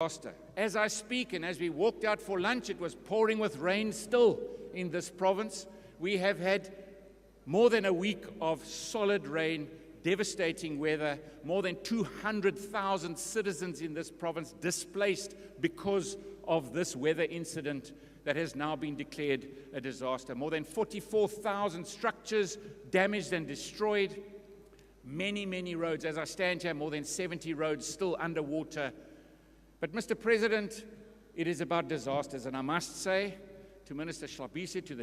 disaster. As I speak and as we walked out for lunch, it was pouring with rain still in this province. We have had more than a week of solid rain, devastating weather, more than 200,000 citizens in this province displaced because of this weather incident that has now been declared a disaster. More than 44,000 structures damaged and destroyed. Many, many roads. As I stand here, more than 70 roads still underwater. But, Mr. President, it is about disasters, and I must say to Minister Schlabise, to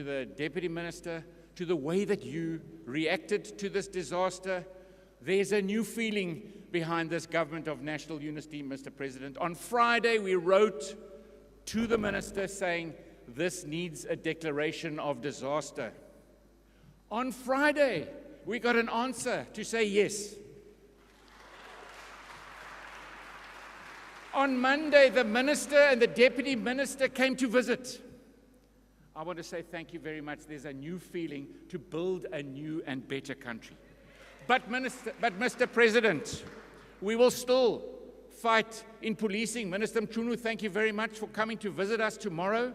the Deputy Minister, to the way that you reacted to this disaster, there's a new feeling behind this government of national unity, Mr. President. On Friday, we wrote to the Minister saying this needs a declaration of disaster. On Friday, we got an answer to say yes. On Monday, the Minister and the Deputy Minister came to visit. I want to say thank you very much. There's a new feeling to build a new and better country. But Mr. President, we will still fight in policing. Minister Mchunu, thank you very much for coming to visit us tomorrow,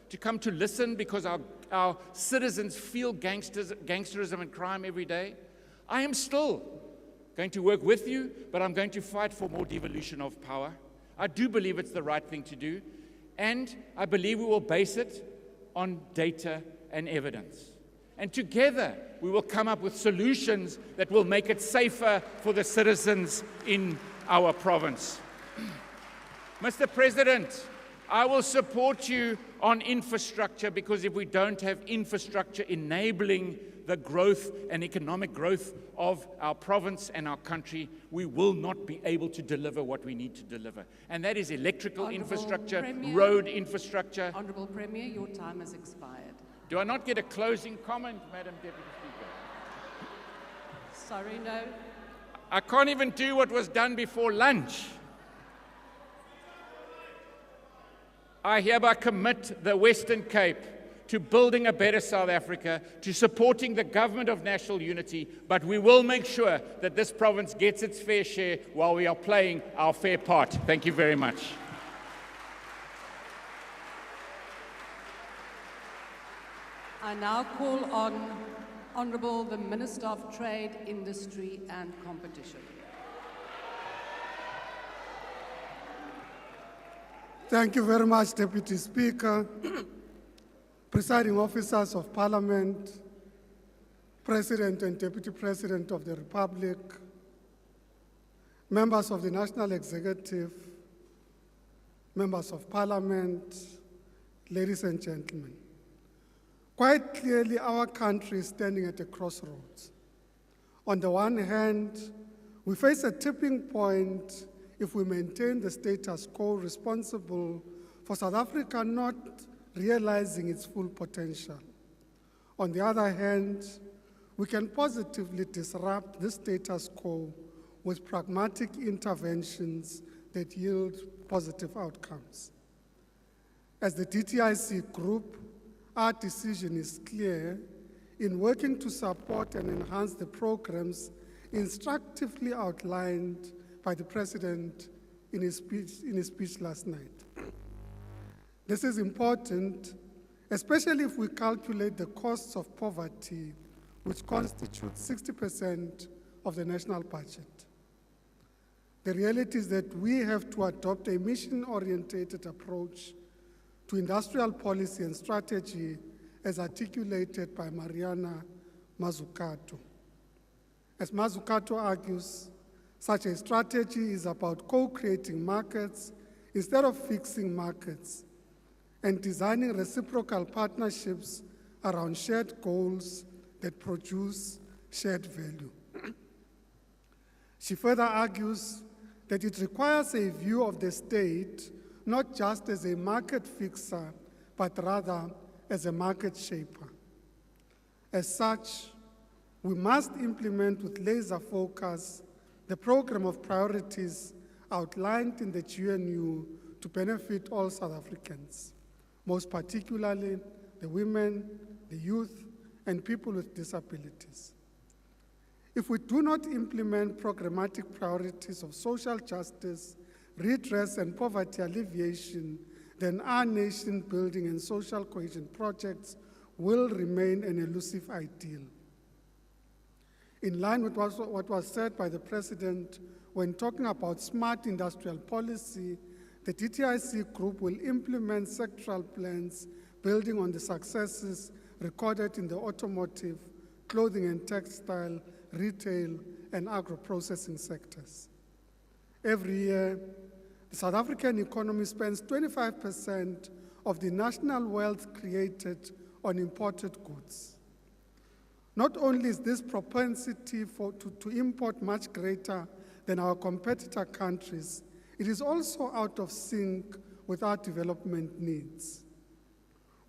to come to listen, because our citizens feel gangsterism and crime every day. I am still going to work with you, but I'm going to fight for more devolution of power. I do believe it's the right thing to do, and I believe we will base it on data and evidence. And together, we will come up with solutions that will make it safer for the citizens in our province. Mr. President, I will support you on infrastructure, because if we don't have infrastructure enabling the growth and economic growth of our province and our country, we will not be able to deliver what we need to deliver. And that is electrical infrastructure, road infrastructure. Honourable Premier, your time has expired. Do I not get a closing comment, Madam Deputy Speaker? Sorry, no. I can't even do what was done before lunch. I hereby commit the Western Cape to building a better South Africa, to supporting the government of national unity, but we will make sure that this province gets its fair share while we are playing our fair part. Thank you very much. I now call on Honourable the Minister of Trade, Industry and Competition. Thank you very much, Deputy Speaker, Presiding Officers of Parliament, President and Deputy President of the Republic, members of the National Executive, members of Parliament, ladies and gentlemen. Quite clearly, our country is standing at a crossroads. On the one hand, we face a tipping point if we maintain the status quo responsible for South Africa not realizing its full potential. On the other hand, we can positively disrupt the status quo with pragmatic interventions that yield positive outcomes. As the DTIC Group, our decision is clear in working to support and enhance the programs instructively outlined by the President in his speech last night. This is important, especially if we calculate the costs of poverty, which constitute 60% of the national budget. The reality is that we have to adopt a mission-oriented approach to industrial policy and strategy as articulated by Mariana Mazzucato. As Mazzucato argues, such a strategy is about co-creating markets instead of fixing markets and designing reciprocal partnerships around shared goals that produce shared value. She further argues that it requires a view of the state not just as a market fixer, but rather as a market shaper. As such, we must implement with laser focus the program of priorities outlined in the GNU to benefit all South Africans, most particularly the women, the youth, and people with disabilities. If we do not implement programmatic priorities of social justice, redress and poverty alleviation, then our nation building and social cohesion projects will remain an elusive ideal. In line with what was said by the President when talking about smart industrial policy, the DTIC Group will implement sectoral plans building on the successes recorded in the automotive, clothing and textile, retail, and agro-processing sectors. Every year, the South African economy spends 25% of the national wealth created on imported goods. Not only is this propensity to import much greater than our competitor countries, it is also out of sync with our development needs.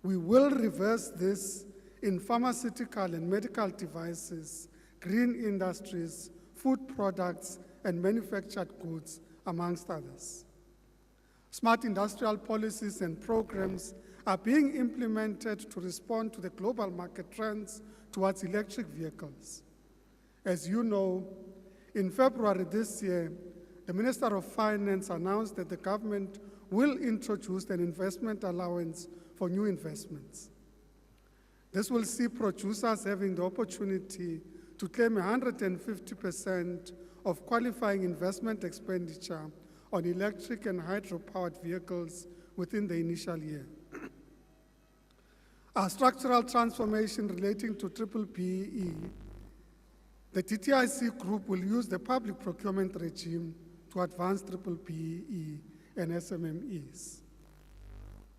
We will reverse this in pharmaceutical and medical devices, green industries, food products, and manufactured goods, amongst others. Smart industrial policies and programs are being implemented to respond to the global market trends towards electric vehicles. As you know, in February this year, the Minister of Finance announced that the government will introduce an investment allowance for new investments. This will see producers having the opportunity to claim 150% of qualifying investment expenditure on electric and hydro-powered vehicles within the initial year. Our structural transformation relating to BBBEE, the DTIC Group will use the public procurement regime to advance BBBEE and SMMEs.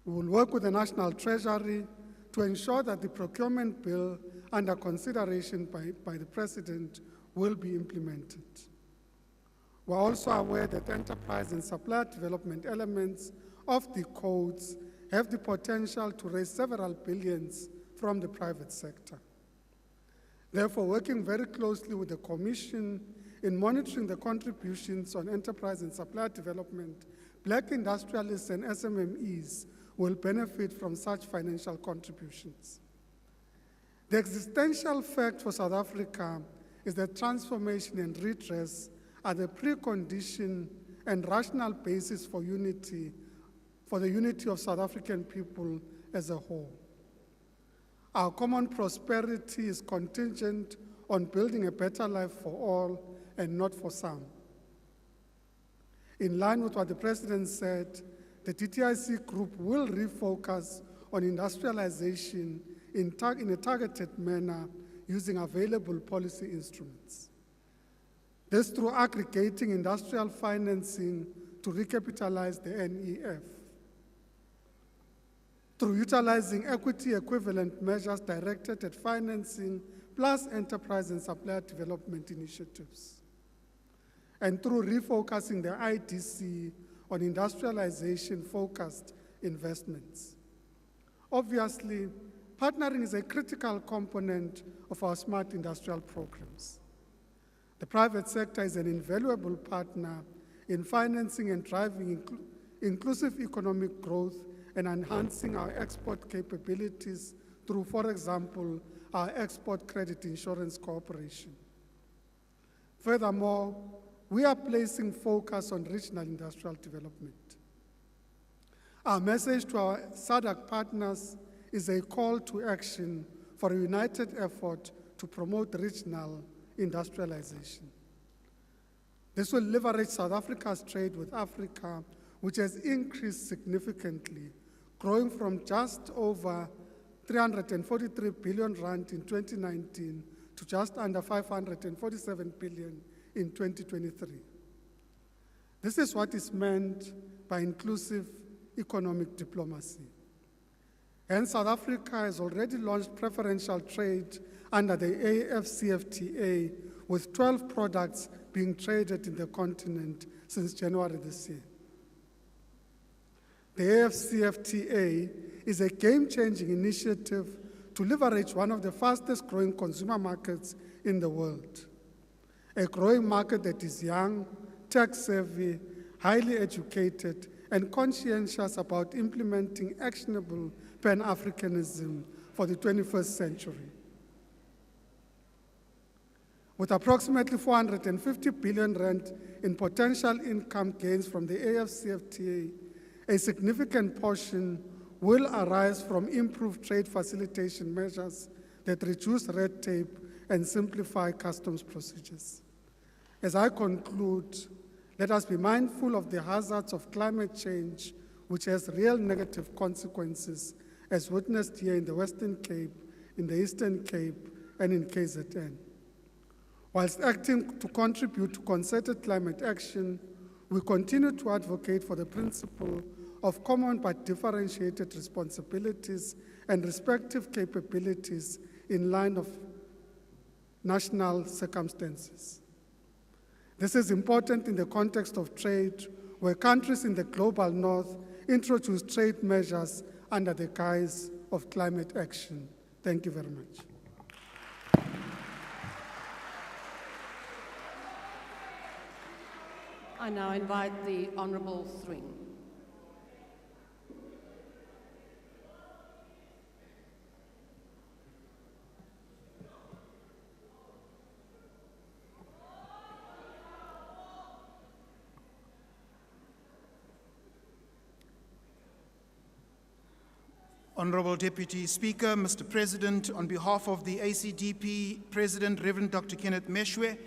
We will work with the National Treasury to ensure that the procurement bill under consideration by the President will be implemented. We're also aware that enterprise and supplier development elements of the codes have the potential to raise several billions from the private sector. Therefore, working very closely with the Commission in monitoring the contributions on enterprise and supplier development, Black industrialists and SMMEs will benefit from such financial contributions. The existential fact for South Africa is that transformation and redress are the precondition and rational basis for unity, for the unity of South African people as a whole. Our common prosperity is contingent on building a better life for all and not for some. In line with what the President said, the DTIC Group will refocus on industrialization in a targeted manner using available policy instruments. This through aggregating industrial financing to recapitalize the NEF, through utilizing equity equivalent measures directed at financing plus enterprise and supplier development initiatives, and through refocusing the IDC on industrialization-focused investments. Obviously, partnering is a critical component of our smart industrial programs. The private sector is an invaluable partner in financing and driving inclusive economic growth and enhancing our export capabilities through, for example, our export credit insurance cooperation. Furthermore, we are placing focus on regional industrial development. Our message to our SADC partners is a call to action for a united effort to promote regional industrialization. This will leverage South Africa's trade with Africa, which has increased significantly, growing from just over 343 billion rand in 2019 to just under 547 billion in 2023. This is what is meant by inclusive economic diplomacy. And South Africa has already launched preferential trade under the AFCFTA, with 12 products being traded in the continent since January this year. The AFCFTA is a game-changing initiative to leverage one of the fastest growing consumer markets in the world. A growing market that is young, tech-savvy, highly educated, and conscientious about implementing actionable Pan-Africanism for the 21st century. With approximately 450 billion rand in potential income gains from the AfCFTA, a significant portion will arise from improved trade facilitation measures that reduce red tape and simplify customs procedures. As I conclude, let us be mindful of the hazards of climate change, which has real negative consequences, as witnessed here in the Western Cape, in the Eastern Cape, and in KZN. Whilst acting to contribute to concerted climate action, we continue to advocate for the principle of common but differentiated responsibilities and respective capabilities in line of national circumstances. This is important in the context of trade, where countries in the global north introduce trade measures under the guise of climate action. Thank you very much. I now invite the Honourable Thring. Honourable Deputy Speaker, Mr. President, on behalf of the ACDP President, Reverend Dr. Kenneth Meshwe,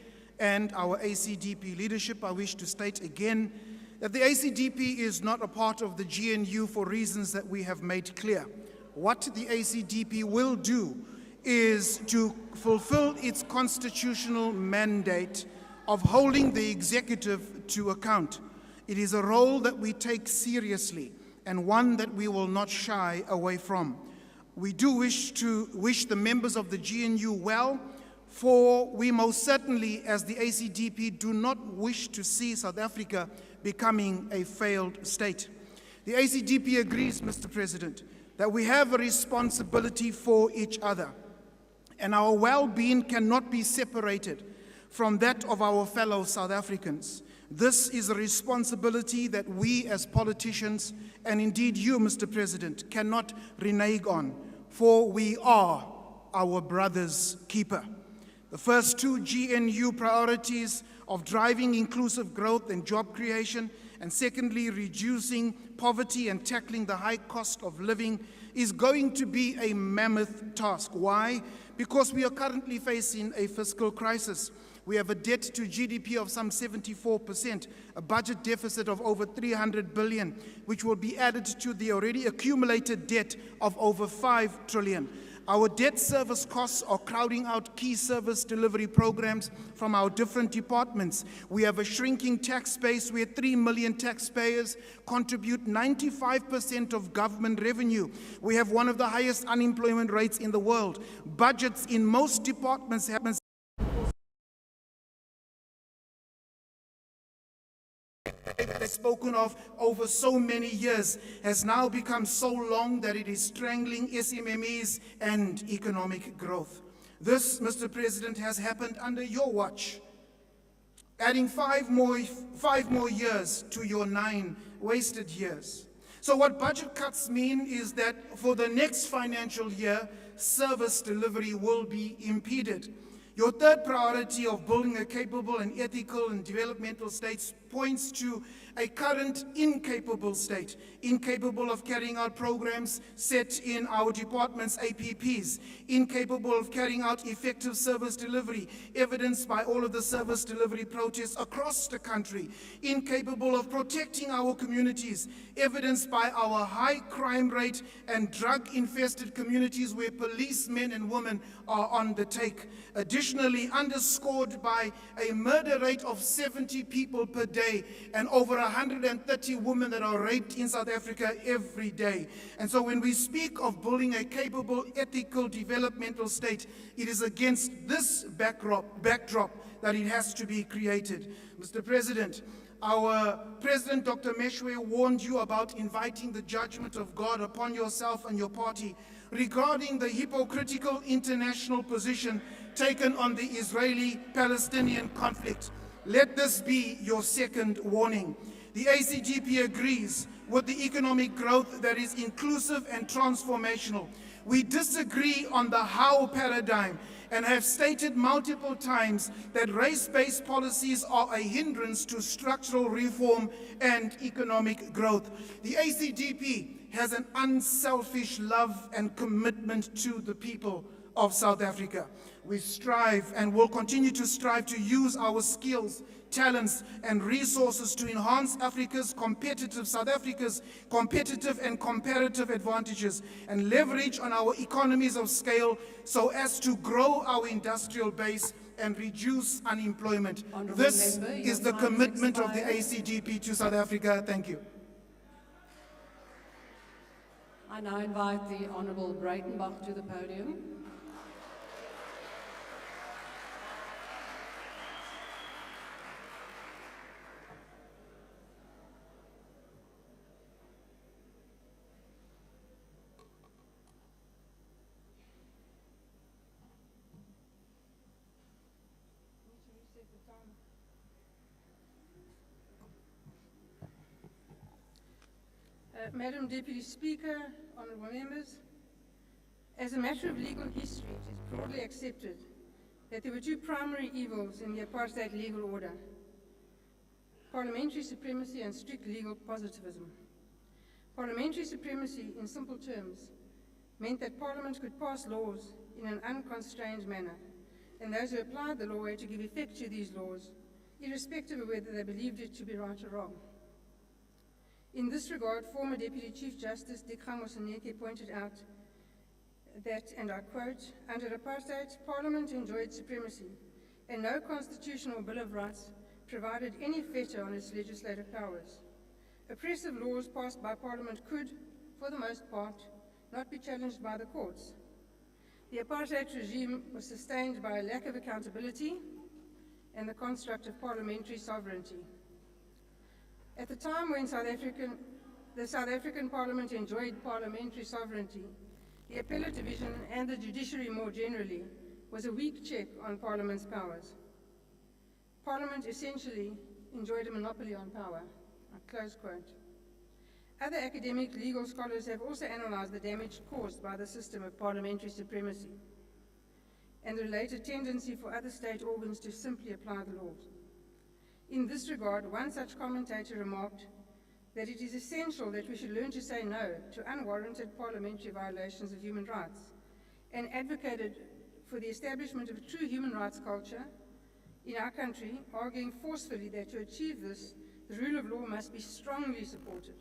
and our ACDP leadership, I wish to state again that the ACDP is not a part of the GNU for reasons that we have made clear. What the ACDP will do is to fulfill its constitutional mandate of holding the executive to account. It is a role that we take seriously and one that we will not shy away from. We do wish the members of the GNU well, for we most certainly, as the ACDP, do not wish to see South Africa becoming a failed state. The ACDP agrees, Mr. President, that we have a responsibility for each other, and our well-being cannot be separated from that of our fellow South Africans. This is a responsibility that we as politicians, and indeed you, Mr. President, cannot renege on, for we are our brother's keeper. The first two GNU priorities of driving inclusive growth and job creation, and secondly, reducing poverty and tackling the high cost of living, is going to be a mammoth task. Why? Because we are currently facing a fiscal crisis. We have a debt to GDP of some 74%, a budget deficit of over 300 billion, which will be added to the already accumulated debt of over 5 trillion. Our debt service costs are crowding out key service delivery programs from our different departments. We have a shrinking tax base where 3 million taxpayers contribute 95% of government revenue. We have one of the highest unemployment rates in the world. Budgets in most departments have been spoken of over so many years has now become so long that it is strangling SMMEs and economic growth. This, Mr. President, has happened under your watch, adding five more years to your 9 wasted years. So what budget cuts mean is that for the next financial year, service delivery will be impeded. Your third priority of building a capable and ethical and developmental state points to a current incapable state, incapable of carrying out programs set in our department's APPs, incapable of carrying out effective service delivery, evidenced by all of the service delivery protests across the country, incapable of protecting our communities, evidenced by our high crime rate and drug-infested communities where policemen and women are on the take. Additionally, underscored by a murder rate of 70 people per day and over 130 women that are raped in South Africa every day. And so when we speak of building a capable, ethical, developmental state, it is against this backdrop that it has to be created. Mr. President, our President, Dr. Meshwe, warned you about inviting the judgment of God upon yourself and your party regarding the hypocritical international position taken on the Israeli-Palestinian conflict. Let this be your second warning. The ACDP agrees with the economic growth that is inclusive and transformational. We disagree on the how paradigm and have stated multiple times that race-based policies are a hindrance to structural reform and economic growth. The ACDP has an unselfish love and commitment to the people of South Africa. We strive and will continue to strive to use our skills, talents, and resources to enhance South Africa's competitive and comparative advantages and leverage on our economies of scale so as to grow our industrial base and reduce unemployment. This is the commitment of the ACDP to South Africa. Thank you. I now invite the Honourable Breitenbach to the podium. Madam Deputy Speaker, honourable members, as a matter of legal history, it is broadly accepted that there were two primary evils in the apartheid legal order: parliamentary supremacy and strict legal positivism. Parliamentary supremacy, in simple terms, meant that Parliament could pass laws in an unconstrained manner, and those who applied the law were to give effect to these laws, irrespective of whether they believed it to be right or wrong. In this regard, former Deputy Chief Justice Dikgang Moseneke pointed out that, and I quote, "Under apartheid, Parliament enjoyed supremacy, and no constitutional Bill of Rights provided any fetter on its legislative powers. Oppressive laws passed by Parliament could, for the most part, not be challenged by the courts. The apartheid regime was sustained by a lack of accountability and the construct of parliamentary sovereignty. At the time when the South African Parliament enjoyed parliamentary sovereignty, the appellate division and the judiciary more generally was a weak check on Parliament's powers. Parliament essentially enjoyed a monopoly on power." Close quote. Other academic legal scholars have also analysed the damage caused by the system of parliamentary supremacy and the related tendency for other state organs to simply apply the laws. In this regard, one such commentator remarked that it is essential that we should learn to say no to unwarranted parliamentary violations of human rights, and advocated for the establishment of a true human rights culture in our country, arguing forcefully that to achieve this, the rule of law must be strongly supported.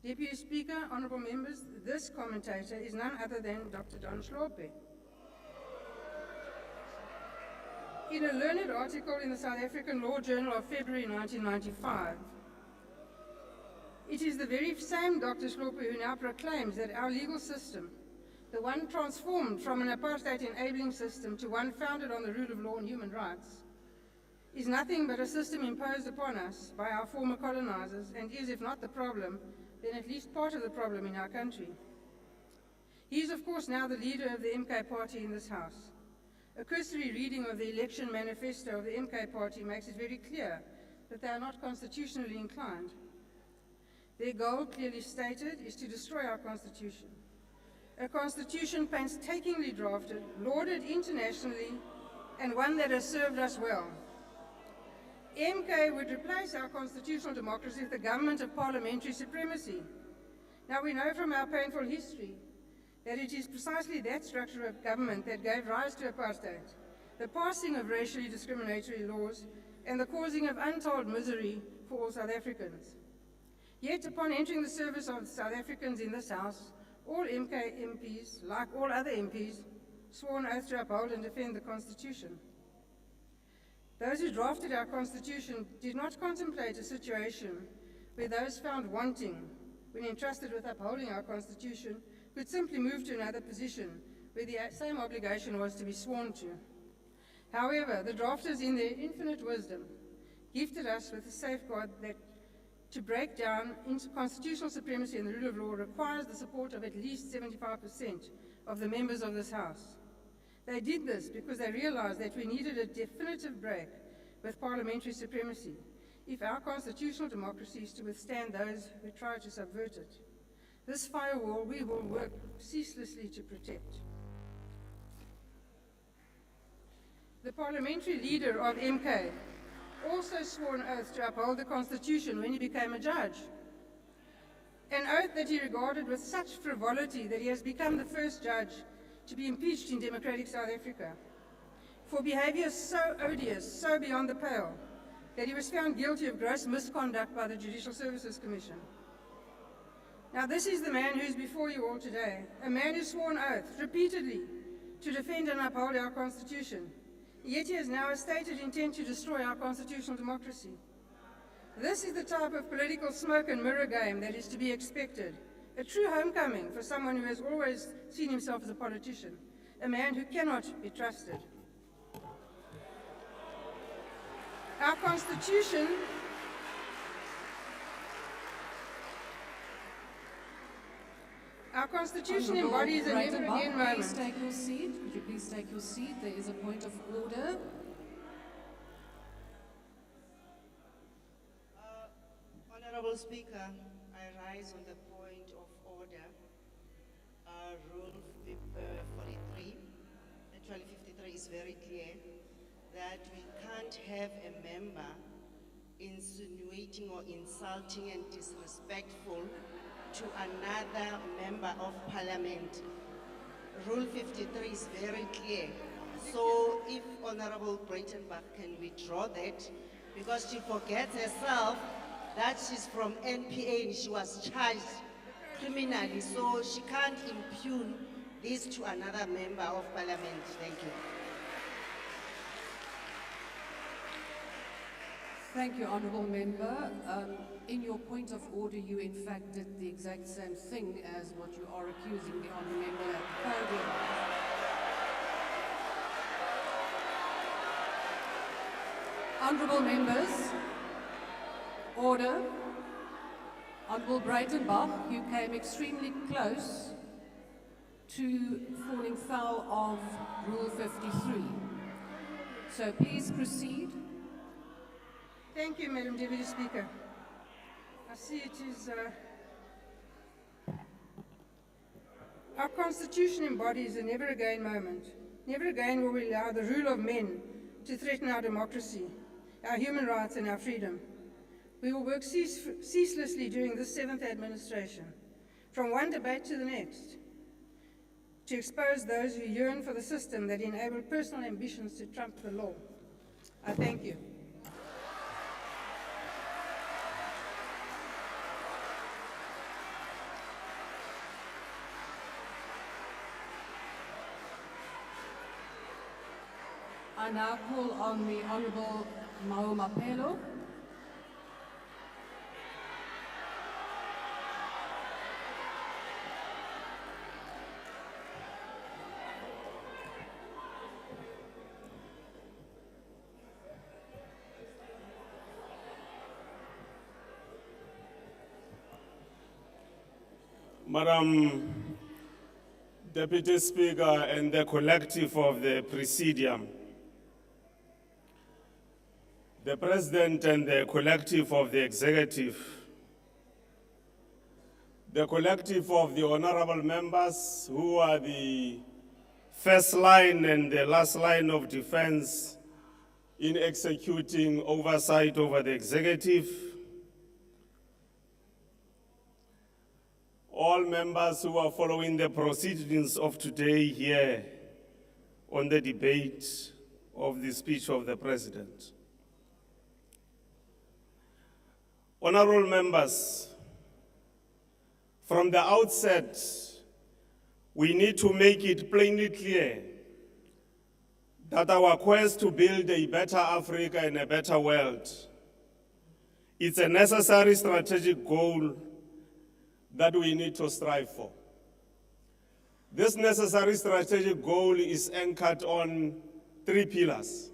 Deputy Speaker, honourable members, this commentator is none other than Dr. Don Hlophe. In a learned article in the South African Law Journal of February 1995, it is the very same Dr. Hlophe who now proclaims that our legal system, the one transformed from an apartheid-enabling system to one founded on the rule of law and human rights, is nothing but a system imposed upon us by our former colonizers, and is, if not the problem, then at least part of the problem in our country. He is, of course, now the leader of the MK party in this House. A cursory reading of the election manifesto of the MK party makes it very clear that they are not constitutionally inclined. Their goal, clearly stated, is to destroy our constitution. A constitution painstakingly drafted, lauded internationally, and one that has served us well. MK would replace our constitutional democracy with a government of parliamentary supremacy. Now, we know from our painful history that it is precisely that structure of government that gave rise to apartheid, the passing of racially discriminatory laws, and the causing of untold misery for all South Africans. Yet, upon entering the service of South Africans in this House, all MK MPs, like all other MPs, swore an oath to uphold and defend the Constitution. Those who drafted our Constitution did not contemplate a situation where those found wanting, when entrusted with upholding our Constitution, could simply move to another position where the same obligation was to be sworn to. However, the drafters, in their infinite wisdom, gifted us with a safeguard that to break down into constitutional supremacy and the rule of law requires the support of at least 75% of the members of this House. They did this because they realized that we needed a definitive break with parliamentary supremacy. if our constitutional democracy is to withstand those who try to subvert it. This firewall we will work ceaselessly to protect. The parliamentary leader of MK also swore an oath to uphold the Constitution when he became a judge. An oath that he regarded with such frivolity that he has become the first judge to be impeached in democratic South Africa for behavior so odious, so beyond the pale, that he was found guilty of gross misconduct by the Judicial Services Commission. Now, this is the man who is before you all today, a man who swore an oath repeatedly to defend and uphold our Constitution, yet he has now a stated intent to destroy our constitutional democracy. This is the type of political smoke and mirror game that is to be expected, a true homecoming for someone who has always seen himself as a politician, a man who cannot be trusted. Our Constitution embodies a never again moment. Please take your seat. Could you please take your seat? There is a point of order. Honorable Speaker, I rise on the point of order. Rule 43, actually 53 is very clear that we can't have a member insinuating or insulting and disrespectful to another member of parliament. Rule 53 is very clear. So if Honorable Breitenbach can withdraw that, because she forgets herself that she's from NPA and she was charged criminally, so she can't impugn this to another member of parliament. Thank you. Thank you, Honourable Member. In your point of order, you in fact did the exact same thing as what you are accusing the Honourable Member at the podium. Honourable Members, order. Honourable Breitenbach, you came extremely close to falling foul of Rule 53. So please proceed. Thank you, Madam Deputy Speaker. I see it is... Our Constitution embodies a never again moment. Never again will we allow the rule of men to threaten our democracy, our human rights and our freedom. We will work ceaselessly during this 7th administration, from one debate to the next, to expose those who yearn for the system that enable personal ambitions to trump the law. I thank you. I now call on the Honourable Mahumapelo. Madam Deputy Speaker and the collective of the Presidium, the President and the collective of the Executive, the collective of the honorable members who are the first line and the last line of defense in executing oversight over the Executive, all members who are following the proceedings of today here on the debate of the speech of the President. Honorable members, from the outset, we need to make it plainly clear that our quest to build a better Africa and a better world is a necessary strategic goal that we need to strive for. This necessary strategic goal is anchored on 3 pillars.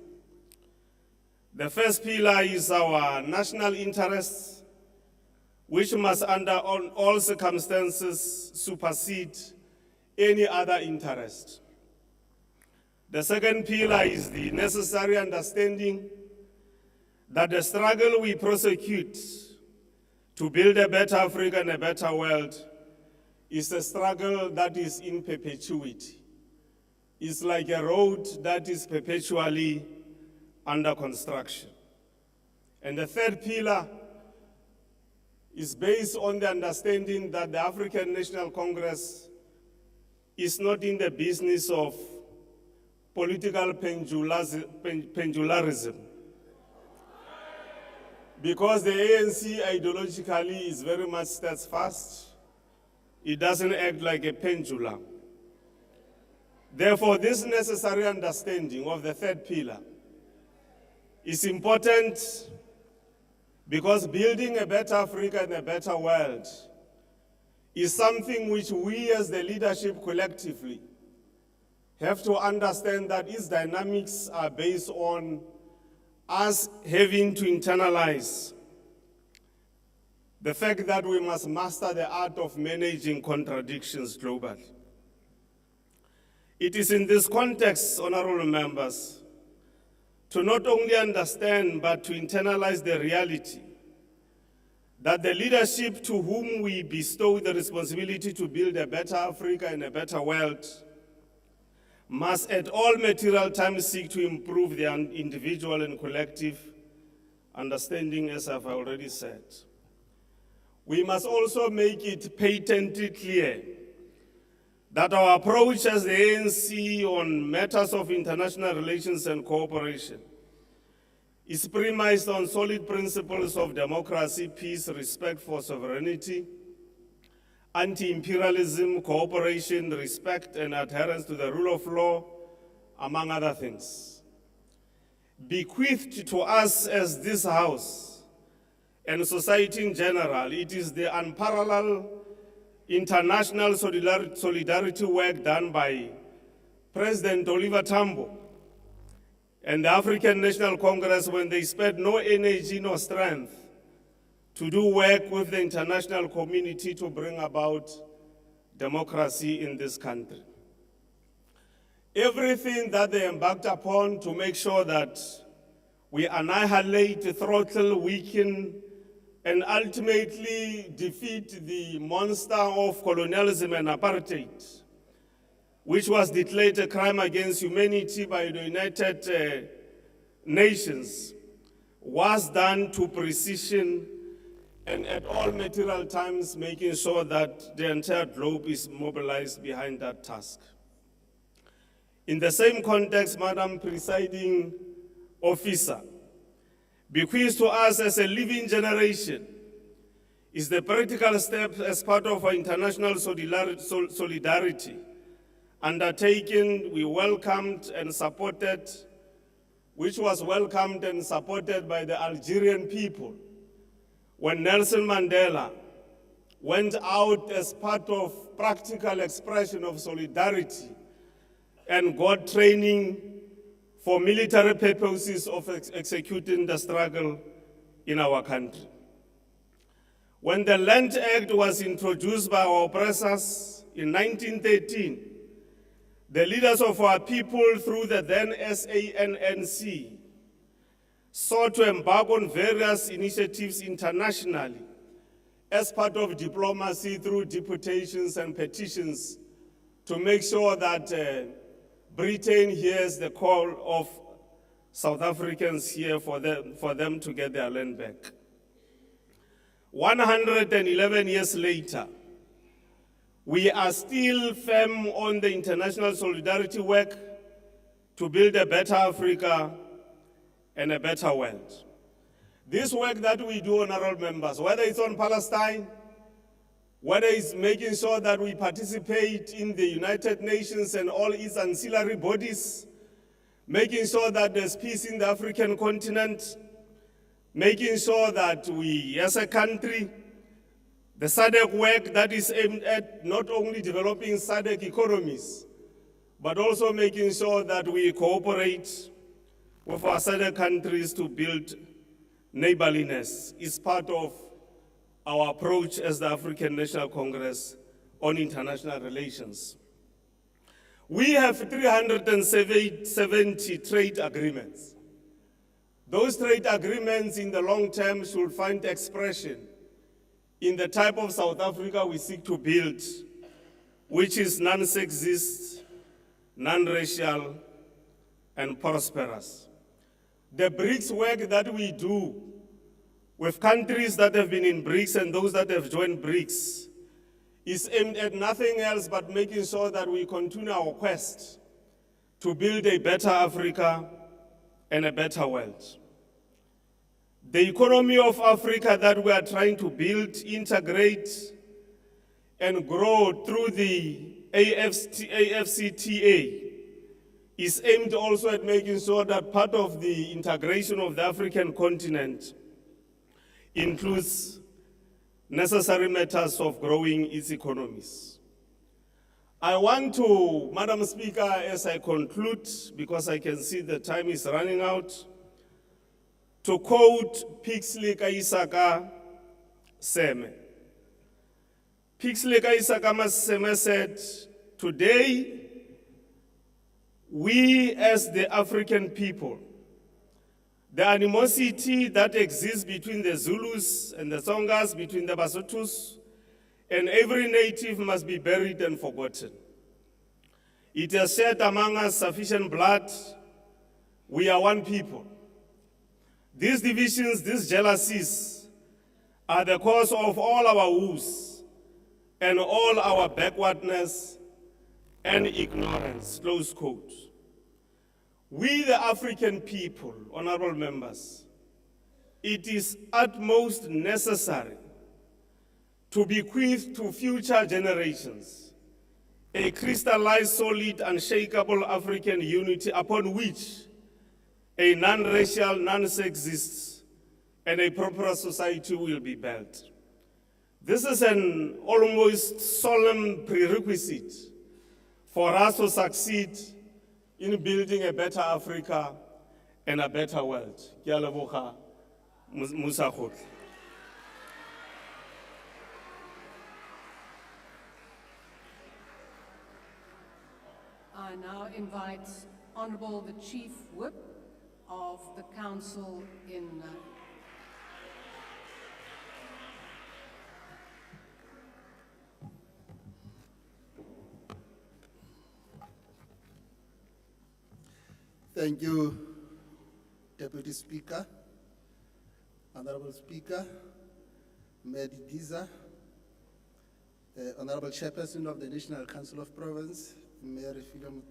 The first pillar is our national interests, which must under all circumstances supersede any other interest. The second pillar is the necessary understanding that the struggle we prosecute to build a better Africa and a better world is a struggle that is in perpetuity. It's like a road that is perpetually under construction. And the third pillar is based on the understanding that the African National Congress is not in the business of political pendularism. Because the ANC ideologically is very much steadfast, it doesn't act like a pendulum. Therefore, this necessary understanding of the third pillar is important because building a better Africa and a better world is something which we as the leadership collectively have to understand that its dynamics are based on us having to internalize the fact that we must master the art of managing contradictions globally. It is in this context, honorable members, to not only understand but to internalize the reality that the leadership to whom we bestow the responsibility to build a better Africa and a better world must at all material times seek to improve their individual and collective understanding, as I've already said. We must also make it patently clear that our approach as the ANC on matters of international relations and cooperation is premised on solid principles of democracy, peace, respect for sovereignty, anti-imperialism, cooperation, respect, and adherence to the rule of law, among other things. Bequeathed to us as this House and society in general, it is the unparalleled international solidarity work done by President Oliver Tambo and the African National Congress when they spared no energy nor strength to do work with the international community to bring about democracy in this country. Everything that they embarked upon to make sure that we annihilate, throttle, weaken, and ultimately defeat the monster of colonialism and apartheid, which was declared a crime against humanity by the United Nations, was done to precision and at all material times making sure that the entire globe is mobilized behind that task. In the same context, Madam Presiding Officer, bequeathed to us as a living generation is the practical step as part of our international solidarity undertaken, we welcomed and supported, which was welcomed and supported by the Algerian people when Nelson Mandela went out as part of practical expression of solidarity and got training for military purposes of executing the struggle in our country. When the Land Act was introduced by our oppressors in 1913, the leaders of our people through the then SANNC sought to embark on various initiatives internationally as part of diplomacy through deputations and petitions to make sure that Britain hears the call of South Africans here for them to get their land back. 111 years later, we are still firm on the international solidarity work to build a better Africa and a better world. This work that we do, honorable members, whether it's on Palestine, whether it's making sure that we participate in the United Nations and all its ancillary bodies, making sure that there's peace in the African continent, making sure that we, as a country, the SADC work that is aimed at not only developing SADC economies, but also making sure that we cooperate with our SADC countries to build neighborliness is part of our approach as the African National Congress on international relations. We have 370 trade agreements. Those trade agreements in the long term should find expression in the type of South Africa we seek to build, which is non-sexist, non-racial, and prosperous. The BRICS work that we do with countries that have been in BRICS and those that have joined BRICS is aimed at nothing else but making sure that we continue our quest to build a better Africa and a better world. The economy of Africa that we are trying to build, integrate, and grow through the AfCFTA is aimed also at making sure that part of the integration of the African continent includes necessary matters of growing its economies. I want to, Madam Speaker, as I conclude, because I can see the time is running out, to quote Pixley Kaisaka Seme. Pixley Kaisaka Seme said, "Today, we as the African people, the animosity that exists between the Zulus and the Tsongas, between the Basotus, and every native must be buried and forgotten. It has shed among us sufficient blood. We are one people. These divisions, these jealousies, are the cause of all our woes and all our backwardness and ignorance," close quote. We, the African people, honorable members, it is utmost necessary to bequeath to future generations a crystallized, solid, unshakable African unity upon which a non-racial, non-sexist, and a proper society will be built. This is an almost solemn prerequisite for us to succeed in building a better Africa and a better world. Ke a leboga, Musakgotla. I now invite Honourable the Chief Whip of the Council in Thank you, Deputy Speaker, Honorable Speaker, Medi Diza, Honorable Chairperson of the National Council of Province, Mayor Philom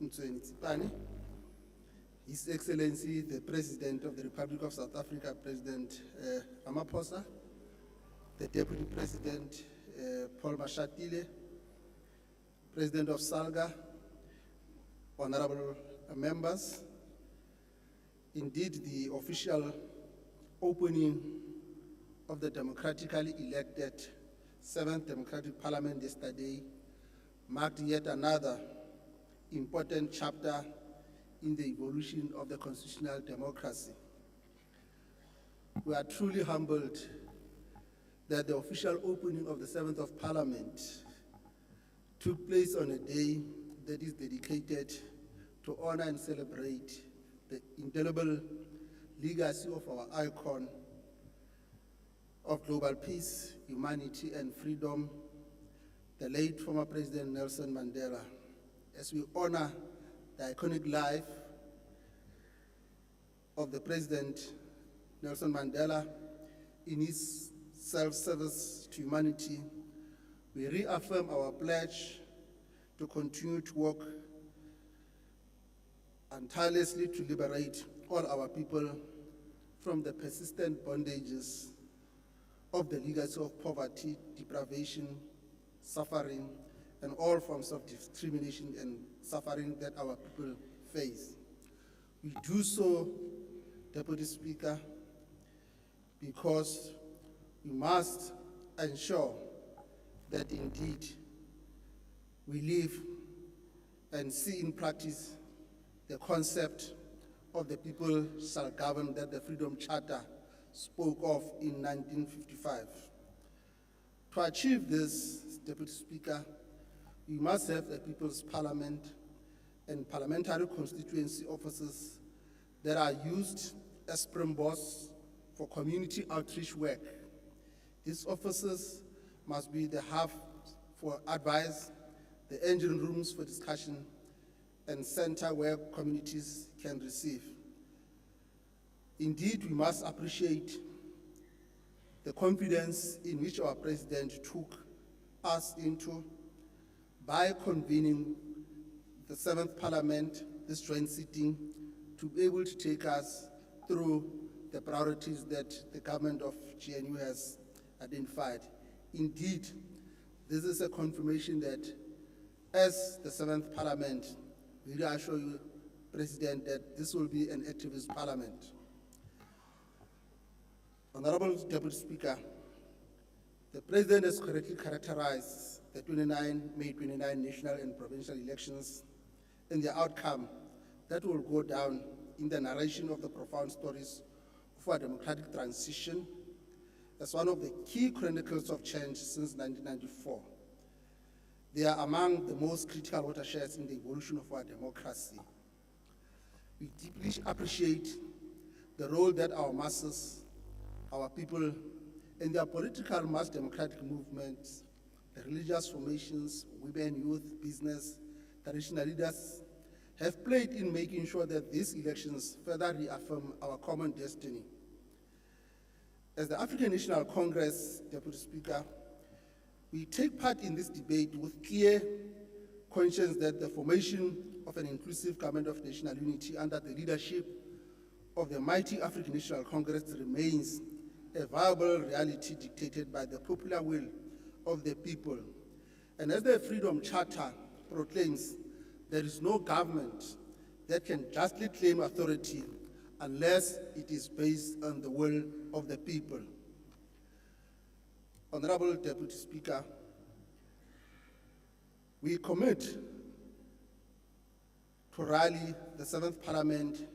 Tsipane, His Excellency, the President of the Republic of South Africa, President Ramaphosa, the Deputy President, Paul Mashatile, President of SALGA, Honorable members. Indeed, the official opening of the democratically elected 7th Democratic Parliament yesterday marked yet another important chapter in the evolution of the constitutional democracy. We are truly humbled that the official opening of the 7th of Parliament took place on a day that is dedicated to honor and celebrate the indelible legacy of our icon of global peace, humanity, and freedom, the late former President Nelson Mandela, as we honor the iconic life of the President Nelson Mandela in his self-service to humanity. We reaffirm our pledge to continue to work and tirelessly to liberate all our people from the persistent bondages of the legacy of poverty, deprivation, suffering, and all forms of discrimination and suffering that our people face. We do so, Deputy Speaker, because we must ensure that indeed we live and see in practice the concept of the people shall govern that the Freedom Charter spoke of in 1955. To achieve this, Deputy Speaker, we must have a People's Parliament and parliamentary constituency offices that are used as springboards for community outreach work. These offices must be the hub for advice, the engine rooms for discussion, and center where communities can receive. Indeed, we must appreciate the confidence in which our president took us into by convening the 7th Parliament, this joint sitting, to be able to take us through the priorities that the government of GNU has identified. Indeed, this is a confirmation that as the 7th Parliament, we assure you, President, that this will be an activist parliament. Honorable Deputy Speaker, the President has correctly characterized the May 29 national and provincial elections and their outcome that will go down in the narration of the profound stories of our democratic transition as one of the key chronicles of change since 1994. They are among the most critical watersheds in the evolution of our democracy. We deeply appreciate the role that our masses, our people, and their political mass democratic movements, the religious formations, women, youth, business, traditional leaders, have played in making sure that these elections further reaffirm our common destiny. As the African National Congress, Deputy Speaker, we take part in this debate with clear conscience that the formation of an inclusive government of national unity under the leadership of the mighty African National Congress remains a viable reality dictated by the popular will of the people. And as the Freedom Charter proclaims, there is no government that can justly claim authority unless it is based on the will of the people. Honorable Deputy Speaker, we commit to rally the 7th Parliament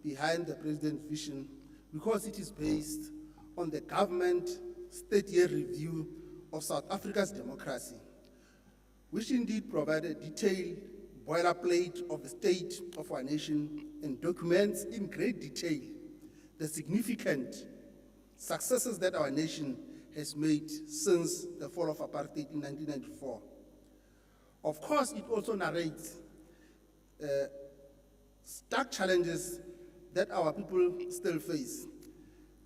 behind the President's vision because it is based on the government 30-year review of South Africa's democracy, which indeed provided detailed boilerplate of the state of our nation and documents in great detail the significant successes that our nation has made since the fall of apartheid in 1994. Of course, it also narrates stark challenges that our people still face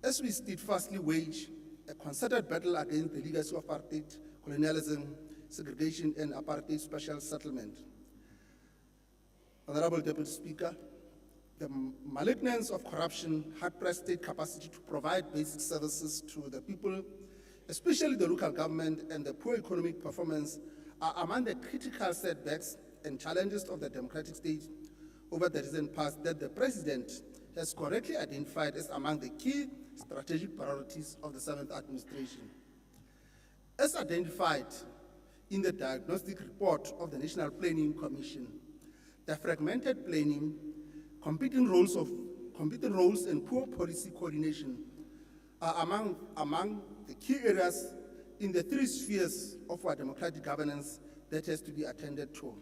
as we steadfastly wage a concerted battle against the legacy of apartheid, colonialism, segregation, and apartheid special settlement. Honorable Deputy Speaker, the malignance of corruption, hard-pressed state capacity to provide basic services to the people, especially the local government, and the poor economic performance are among the critical setbacks and challenges of the democratic state over the recent past that the President has correctly identified as among the key strategic priorities of the 7th administration. As identified in the diagnostic report of the National Planning Commission, the fragmented planning, competing roles and poor policy coordination are among the key areas in the 3 spheres of our democratic governance that has to be attended to.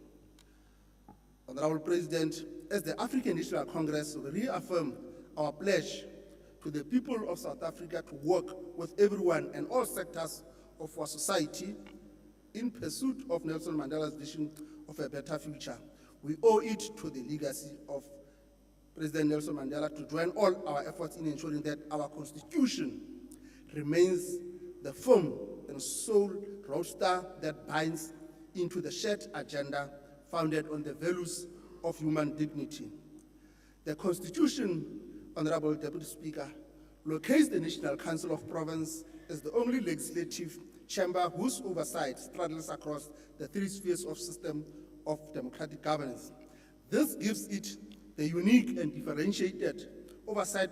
Honorable President, as the African National Congress, we reaffirm our pledge to the people of South Africa to work with everyone and all sectors of our society in pursuit of Nelson Mandela's vision of a better future. We owe it to the legacy of President Nelson Mandela to join all our efforts in ensuring that our Constitution remains the firm and sole roadster that binds into the shared agenda founded on the values of human dignity. The Constitution, Honorable Deputy Speaker, locates the National Council of Province as the only legislative chamber whose oversight straddles across the 3 spheres of system of democratic governance. This gives it the unique and differentiated oversight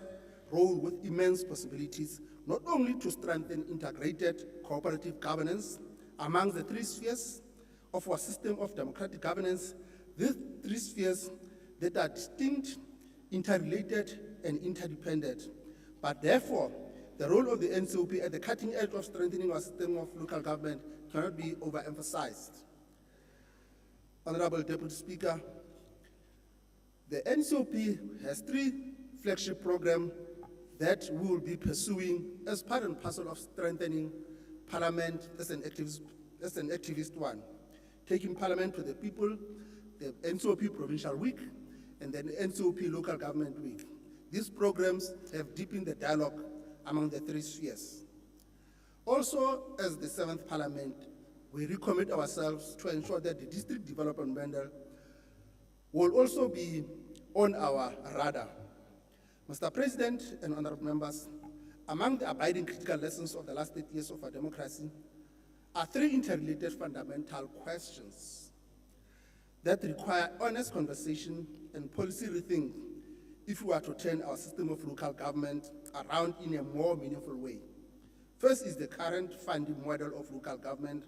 role with immense possibilities, not only to strengthen integrated cooperative governance among the 3 spheres of our system of democratic governance, these 3 spheres that are distinct, interrelated, and interdependent. But therefore, the role of the NCOP at the cutting edge of strengthening our system of local government cannot be overemphasized. Honorable Deputy Speaker, the NCOP has 3 flagship programs that we will be pursuing as part and parcel of strengthening Parliament as an activist one, taking Parliament to the people, the NCOP Provincial Week, and then NCOP Local Government Week. These programs have deepened the dialogue among the three spheres. Also, as the 7th Parliament, we recommit ourselves to ensure that the district development bundle will also be on our radar. Mr. President and honorable members, among the abiding critical lessons of the last 8 years of our democracy are three interrelated fundamental questions that require honest conversation and policy rethink if we are to turn our system of local government around in a more meaningful way. First is the current funding model of local government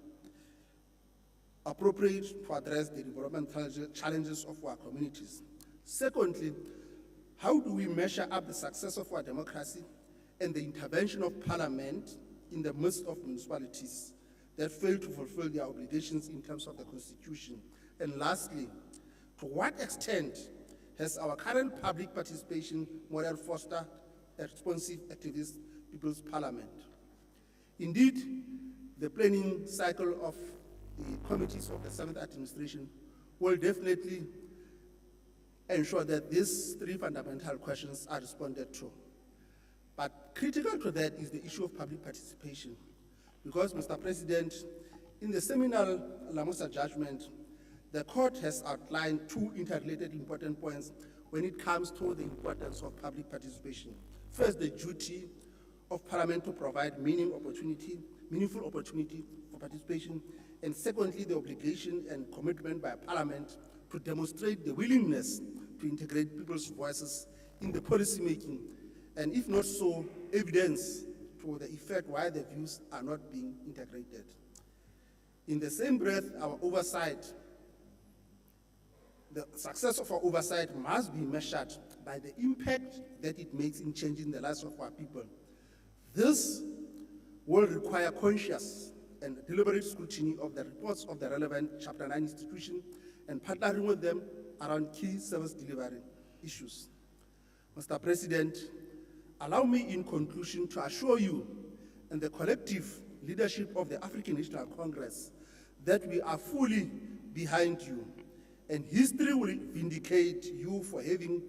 appropriate to address the developmental challenges of our communities. Secondly, how do we measure up the success of our democracy and the intervention of Parliament in the midst of municipalities that fail to fulfill their obligations in terms of the Constitution? And lastly, to what extent has our current public participation model fostered a responsive activist people's parliament? Indeed, the planning cycle of the committees of the 7th administration will definitely ensure that these three fundamental questions are responded to. But critical to that is the issue of public participation. Because, Mr. President, in the seminal Lamusa judgment, the court has outlined two interrelated important points when it comes to the importance of public participation. First, the duty of Parliament to provide meaningful opportunity for participation, and secondly, the obligation and commitment by Parliament to demonstrate the willingness to integrate people's voices in the policy making, and if not so, evidence to the effect why the views are not being integrated. In the same breath, our oversight, the success of our oversight must be measured by the impact that it makes in changing the lives of our people. This will require conscious and deliberate scrutiny of the reports of the relevant Chapter 9 institutions and partnering with them around key service delivery issues. Mr. President, allow me in conclusion to assure you and the collective leadership of the African National Congress that we are fully behind you, and history will vindicate you for having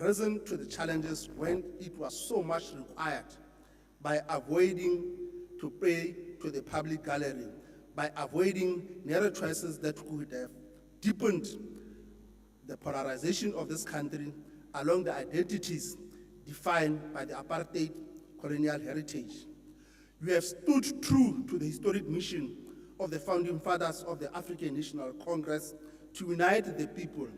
risen to the challenges when it was so much required, by avoiding to pay to the public gallery, by avoiding narrow choices that could have deepened the polarization of this country along the identities defined by the apartheid colonial heritage. You have stood true to the historic mission of the founding fathers of the African National Congress to unite the people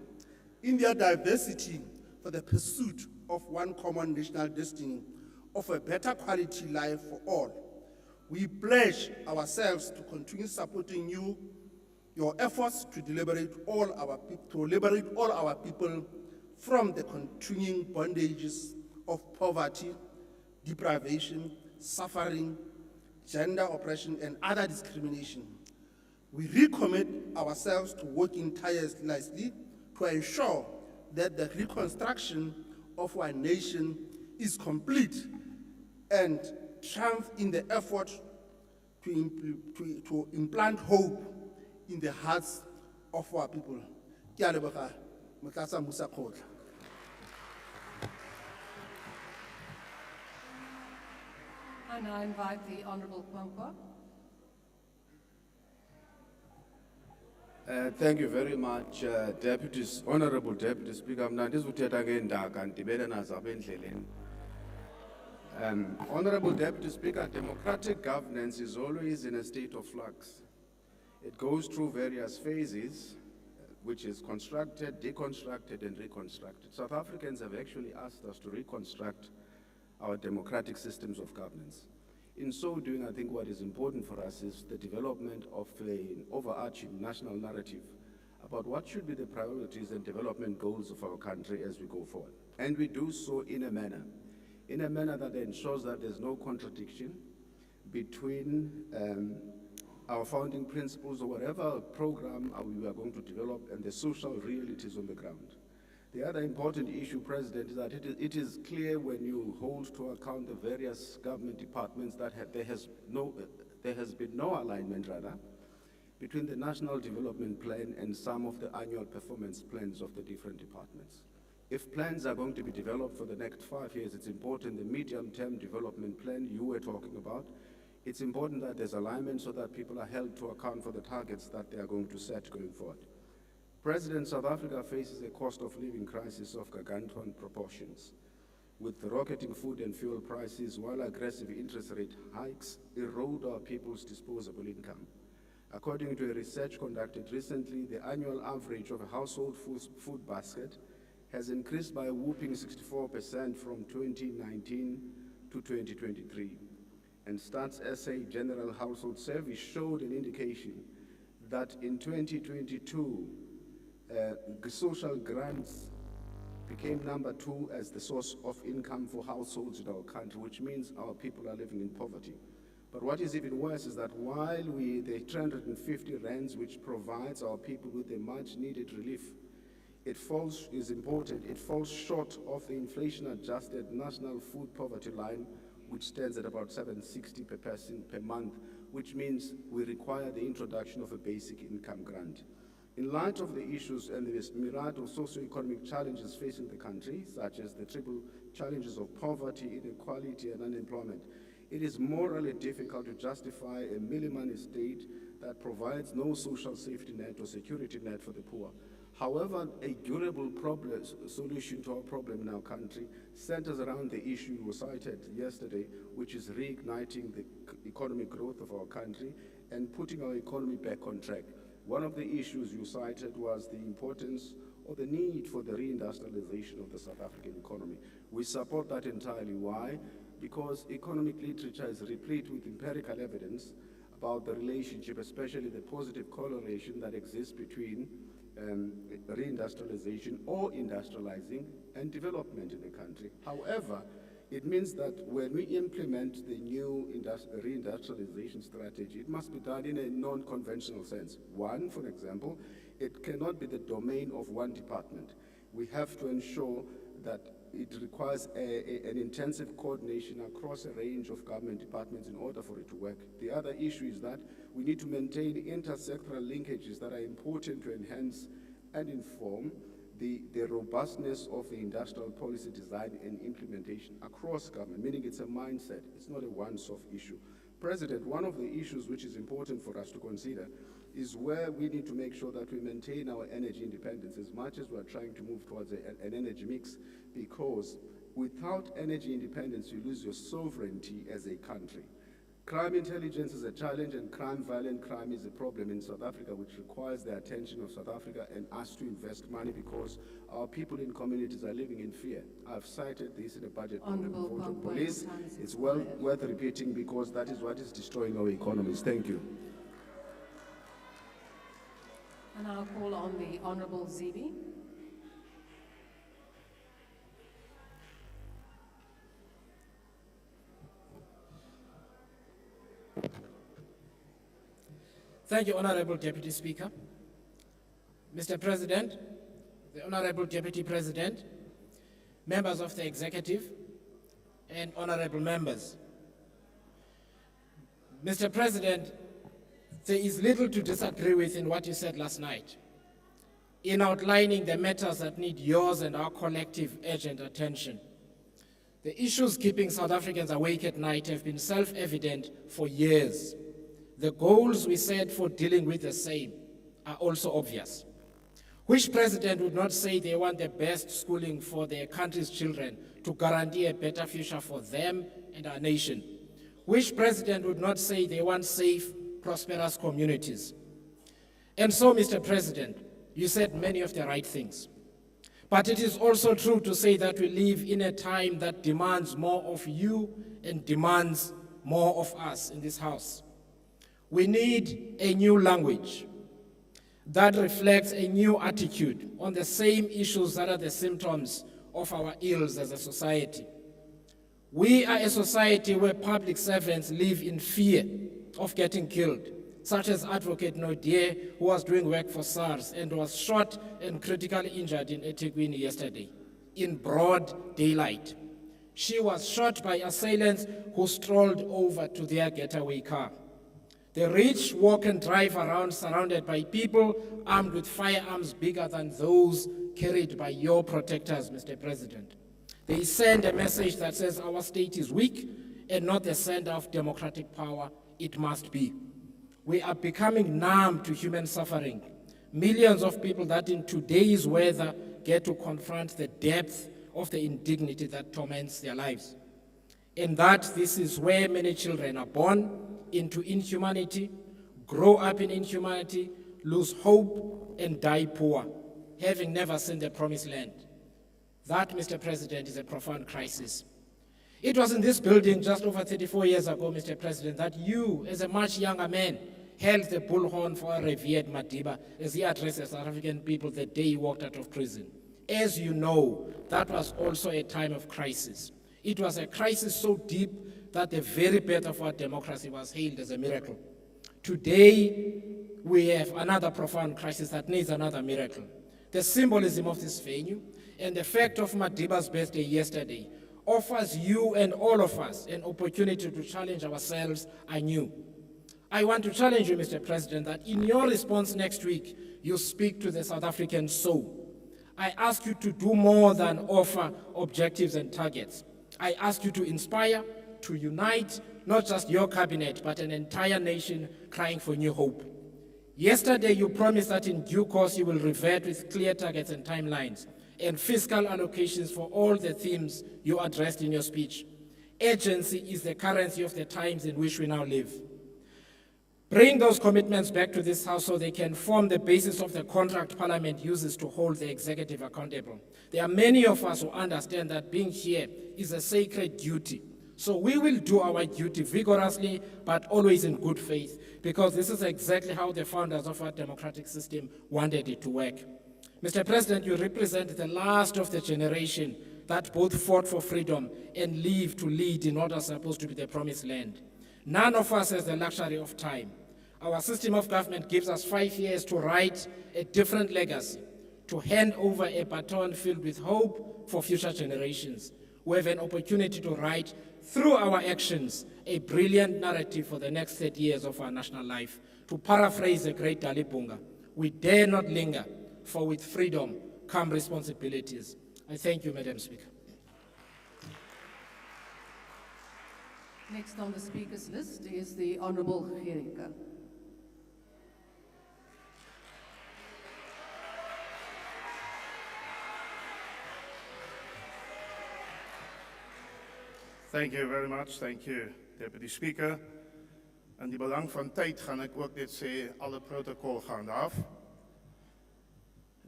in their diversity for the pursuit of one common national destiny of a better quality life for all. We pledge ourselves to continue supporting you, your efforts to liberate all our people from the continuing bondages of poverty, deprivation, suffering, gender oppression, and other discrimination. We recommit ourselves to working tirelessly to ensure that the reconstruction of our nation is complete and triumph in the effort to implant hope in the hearts of our people. Ke a leboga, Motlatsa Musa Kgotla. I now invite the Honourable Kwankwa. Thank you very much, Honorable Deputy Speaker. Honorable Deputy Speaker, democratic governance is always in a state of flux. It goes through various phases, which is constructed, deconstructed, and reconstructed. South Africans have actually asked us to reconstruct our democratic systems of governance. In so doing, I think what is important for us is the development of an overarching national narrative about what should be the priorities and development goals of our country as we go forward. And we do so in a manner that ensures that there's no contradiction between our founding principles or whatever program we are going to develop and the social realities on the ground. The other important issue, President, is that it is clear when you hold to account the various government departments that there has been no alignment, rather, between the National Development Plan and some of the annual performance plans of the different departments. If plans are going to be developed for the next 5 years, it's important the medium-term development plan you were talking about, it's important that there's alignment so that people are held to account for the targets that they are going to set going forward. President, South Africa faces a cost of living crisis of gargantuan proportions, with rocketing food and fuel prices, while aggressive interest rate hikes erode our people's disposable income. According to a research conducted recently, the annual average of a household food basket has increased by a whopping 64% from 2019 to 2023. And Stats SA General Household Service showed an indication that in 2022, social grants became number 2 as the source of income for households in our country, which means our people are living in poverty. But what is even worse is that while the 350 rands which provides our people with a much needed relief, it falls short of the inflation-adjusted national food poverty line, which stands at about 760 per person per month, which means we require the introduction of a basic income grant. In light of the issues and the myriad of socio-economic challenges facing the country, such as the triple challenges of poverty, inequality, and unemployment, it is morally difficult to justify a millimoney state that provides no social safety net or security net for the poor. However, a durable solution to our problem in our country centers around the issue you cited yesterday, which is reigniting the economic growth of our country and putting our economy back on track. One of the issues you cited was the importance or the need for the reindustrialization of the South African economy. We support that entirely. Why? Because economic literature is replete with empirical evidence about the relationship, especially the positive correlation that exists between reindustrialization or industrializing and development in the country. However, it means that when we implement the new reindustrialization strategy, it must be done in a non-conventional sense. One, for example, it cannot be the domain of one department. We have to ensure that it requires an intensive coordination across a range of government departments in order for it to work. The other issue is that we need to maintain intersectoral linkages that are important to enhance and inform the robustness of the industrial policy design and implementation across government, meaning it's a mindset, it's not a one-off issue. President, one of the issues which is important for us to consider is where we need to make sure that we maintain our energy independence as much as we're trying to move towards an energy mix, because without energy independence, you lose your sovereignty as a country. Crime intelligence is a challenge, and violent crime is a problem in South Africa, which requires the attention of South Africa and us to invest money, because our people in communities are living in fear. I've cited this in the budget for police. It's well worth repeating, because that is what is destroying our economies. Thank you. And I'll call on the Honourable Zibi. Thank you, Honorable Deputy Speaker. Mr. President, the Honorable Deputy President, members of the Executive, and honorable members. Mr. President, there is little to disagree with in what you said last night, in outlining the matters that need yours and our collective urgent attention. The issues keeping South Africans awake at night have been self-evident for years. The goals we set for dealing with the same are also obvious. Which president would not say they want the best schooling for their country's children to guarantee a better future for them and our nation? Which president would not say they want safe, prosperous communities? And so, Mr. President, you said many of the right things. But it is also true to say that we live in a time that demands more of you and demands more of us in this House. We need a new language that reflects a new attitude on the same issues that are the symptoms of our ills as a society. We are a society where public servants live in fear of getting killed, such as Advocate Nodier, who was doing work for SARS and was shot and critically injured in eThekwini yesterday, in broad daylight. She was shot by assailants who strolled over to their getaway car. The rich walk and drive around surrounded by people armed with firearms bigger than those carried by your protectors, Mr. President. They send a message that says our state is weak and not the center of democratic power it must be. We are becoming numb to human suffering. Millions of people that in today's weather get to confront the depth of the indignity that torments their lives. And that this is where many children are born into inhumanity, grow up in inhumanity, lose hope, and die poor, having never seen the promised land. That, Mr. President, is a profound crisis. It was in this building just over 34 years ago, Mr. President, that you, as a much younger man, held the bullhorn for a revered Madiba as he addressed the South African people the day he walked out of prison. As you know, that was also a time of crisis. It was a crisis so deep that the very birth of our democracy was hailed as a miracle. Today, we have another profound crisis that needs another miracle. The symbolism of this venue and the fact of Madiba's birthday yesterday offers you and all of us an opportunity to challenge ourselves anew. I want to challenge you, Mr. President, that in your response next week, you speak to the South African soul. I ask you to do more than offer objectives and targets. I ask you to inspire, to unite, not just your cabinet, but an entire nation crying for new hope. Yesterday, you promised that in due course you will revert with clear targets and timelines and fiscal allocations for all the themes you addressed in your speech. Urgency is the currency of the times in which we now live. Bring those commitments back to this House so they can form the basis of the contract Parliament uses to hold the executive accountable. There are many of us who understand that being here is a sacred duty. So we will do our duty vigorously, but always in good faith, because this is exactly how the founders of our democratic system wanted it to work. Mr. President, you represent the last of the generation that both fought for freedom and live to lead in what was supposed to be the promised land. None of us has the luxury of time. Our system of government gives us 5 years to write a different legacy, to hand over a baton filled with hope for future generations. We have an opportunity to write, through our actions, a brilliant narrative for the next 30 years of our national life. To paraphrase the great Dalibunga, we dare not linger, for with freedom come responsibilities. I thank you, Madam Speaker. Next on the speakers list is the Honourable Gericke. Thank you very much. Thank you, Deputy Speaker. In die belang van tyd gaan ek ook net sê alle protokol gaan af.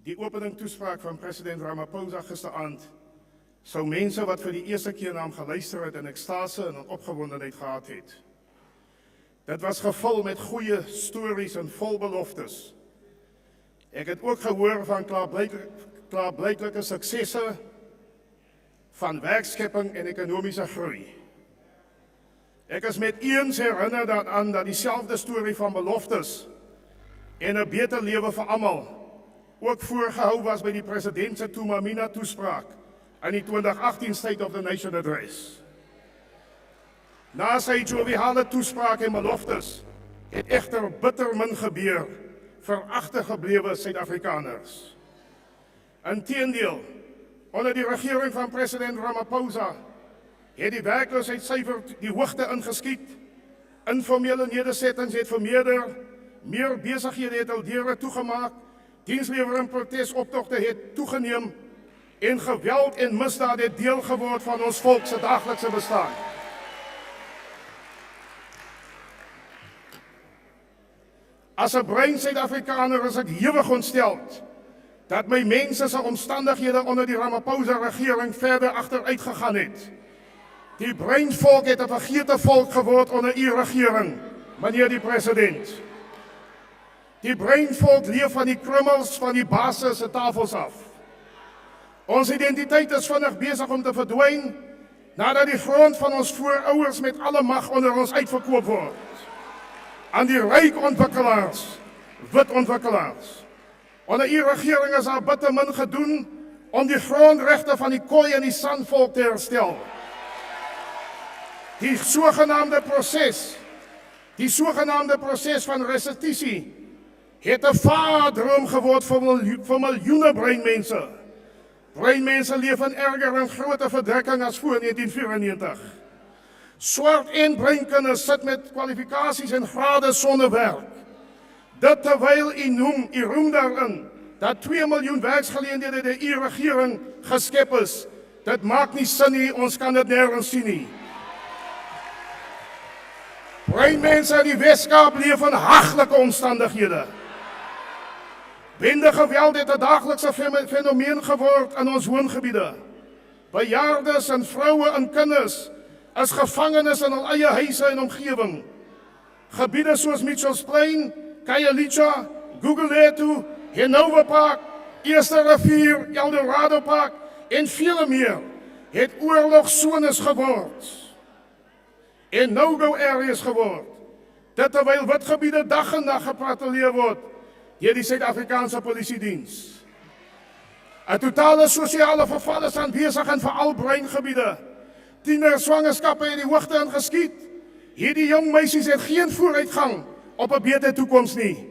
Die opening toespraak van president Ramaphosa gisteraand sou mense wat vir die eerste keer na hom geluister het in ekstase en in opgewondenheid gehad het. Dit was gevul met goeie stories en vol beloftes. Ek het ook gehoor van klaarblyklike suksesse van werkskepping en ekonomiese groei. Ek is met eens herinner daaraan dat dieselfde storie van beloftes en 'n beter lewe vir almal ook voorgehou was by die president se Tumamina toespraak in die 2018 State of the Nation Address. Na sy joviale toespraak en beloftes het egter bitter min gebeur vir agtergeblewe Suid-Afrikaners. Inteendeel, onder die regering van president Ramaphosa het die werkloosheidssyfer die hoogte ingeskiet, informele nedersettings het vermeerder, meer besighede het al deure toegemaak, dienslewering protesoptogte het toegeneem en geweld en misdaad het deel geword van ons volk se daaglikse bestaan. As 'n brein Suid-Afrikaner is ek hewig ontsteld dat my mense se omstandighede onder die Ramaphosa regering verder agteruit gegaan het. Die breinvolk het 'n vergete volk geword onder u regering, meneer die president. Die breinvolk leef van die krummels van die basse se tafels af. Ons identiteit is vinnig besig om te verdwyn nadat die grond van ons voorouers met alle mag onder ons uitverkoop word. aan die ryk ontwikkelaars, wit ontwikkelaars. Onder u regering is daar bitter min gedoen om die grondregte van die Khoi en die Sanvolk te herstel. Die sogenaamde proses van restitusie het 'n vaardroom geword vir miljoene breinmense. Breinmense leef in erger en groter verdrukking as voor 1994. Swart en breinkinders sit met kwalifikasies en grade sonder werk. Dit terwyl u roem daarin dat 2 miljoen werksgeleenthede deur u regering geskep is. Dit maak nie sin nie, ons kan dit nêrens sien nie. Breinmense in die Weskaap leef in haglike omstandighede. Bende geweld het 'n daaglikse fenomeen geword in ons woongebiede. Bejaardes en vroue en kinders is gevangenes in hul eie huise en omgewing. Gebiede soos Mitchells Plain, Khayelitsha, Gugulethu, Hanover Park, Eerste Rivier, Eldorado Park en vele meer het oorlogssones geword. En no-go areas geword. Dit terwyl wit gebiede dag en nag gepatrolleer word deur die Suid-Afrikaanse Polisiediens. 'n Totale sosiale verval is aanwesig in veral breingebiede. Tieners swangerskappe het die hoogte ingeskiet. Hierdie jong meisies het geen vooruitgang op 'n beter toekoms nie.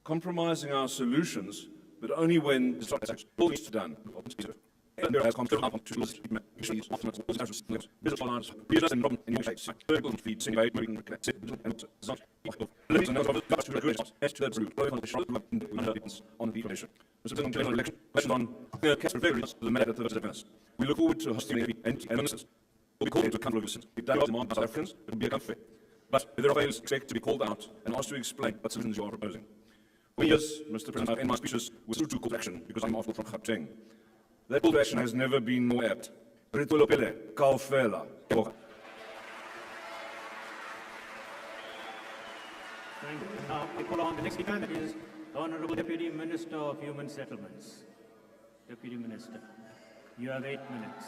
Compromising our solutions, but only when all needs to be done. We look forward to hosting and ministers. We'll be called into account for the demand by South Africans. It will be a comfort. But if there are failures, expect to be called out and asked to explain what solutions you are proposing. For years, Mr. President, I've ended my speeches with to call to action because I'm after from Gauteng. That call to action has never been more apt. Thank you. Now we call on the next speaker, that is the Honourable Deputy Minister of Human Settlements. Deputy Minister, you have 8 minutes.